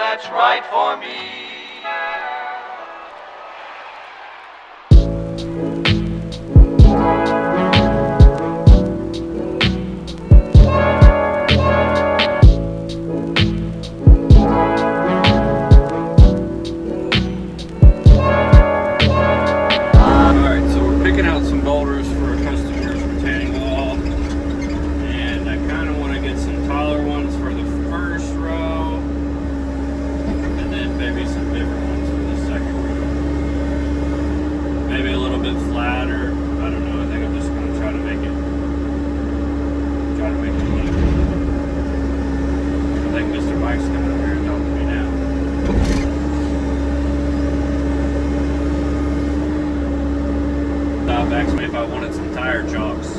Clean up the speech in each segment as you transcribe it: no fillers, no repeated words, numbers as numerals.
that's right for me. Alright, so we're picking out some boulders for a customer's retaining wall. And I kind of want to get some taller ones for the first row. And then maybe some bigger ones for the second row. Maybe a little bit flatter. I don't know. I think I'm just going to try to make it look. I think Mr. Mike's coming over here and talking to me now. Stop asked me if I wanted some tire chalks.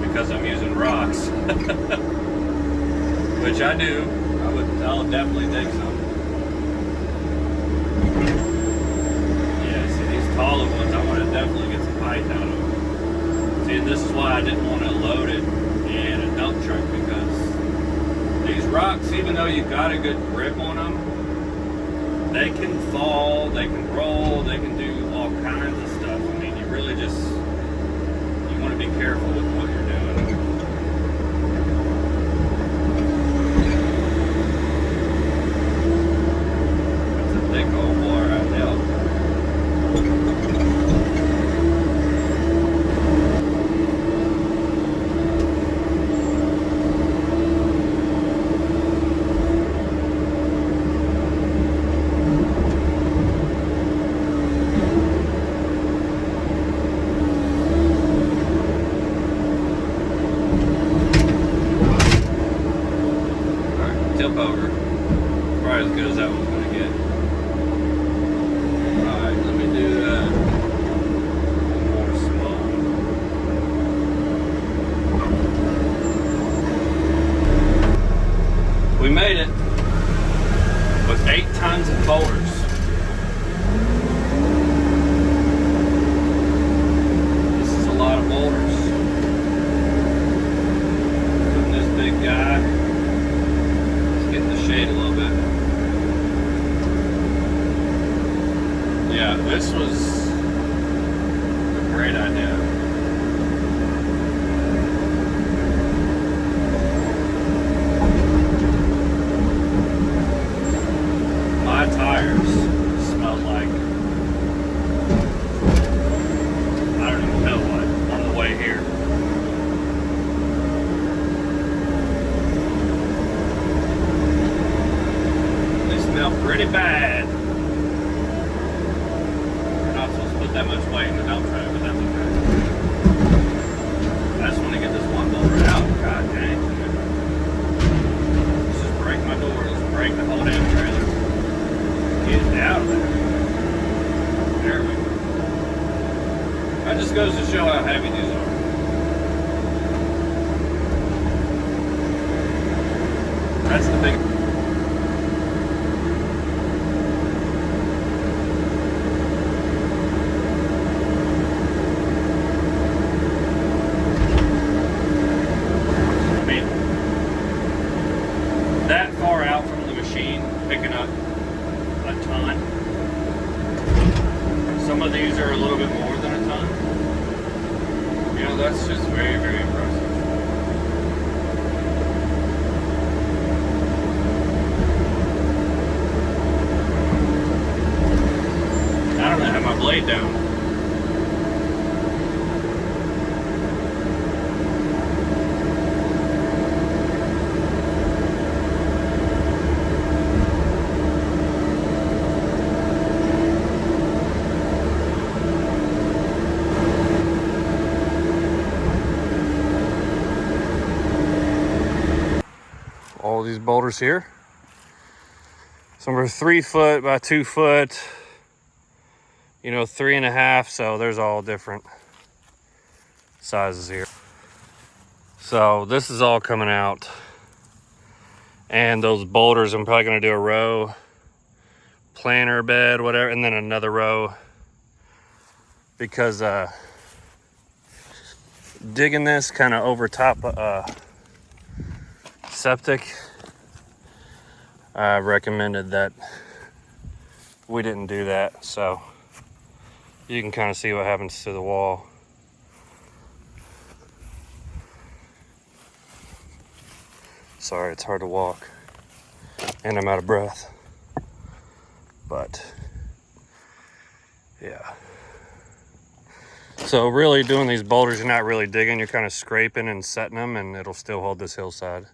Because I'm using rocks. Which I do. I'll definitely take some. Yeah, see these taller ones, I want to definitely get some height out of them. See, this is why I didn't want to load it in a dump truck, because these rocks, even though you got a good grip on them, they can fall, they can roll, they can do all kinds of stuff. I mean, you really just, you want to be careful with what you're doing. That's a thick old boy right now. Tip over. Probably as good as that one's going to get. Alright, let me do one more small. We made it with 8 tons of boulders. This is a lot of boulders. Putting this big guy. Get in the shade a little bit. Yeah, this was a great idea. My tires smell like, I don't even know what, on the way here. Pretty bad. You're not supposed to put that much weight in the dump truck, but that's okay. I just want to get this one boulder out. God dang. Let's just break my door. Let's break the whole damn trailer. Get it out of there. There we go. That just goes to show how heavy these are. That's the big. That far out from the machine, picking up a ton. Some of these are a little bit more than a ton. You know, that's just very, very impressive. I don't know, I have my blade down. All these boulders here. Some are 3 foot by 2 foot, you know, 3.5. So there's all different sizes here. So this is all coming out. And those boulders, I'm probably gonna do a row, planter bed, whatever, and then another row, because digging this kind of over top septic, I recommended that we didn't do that, so you can kind of see what happens to the wall. Sorry, it's hard to walk and I'm out of breath, but yeah. So really doing these boulders, you're not really digging, you're kind of scraping and setting them, and it'll still hold this hillside.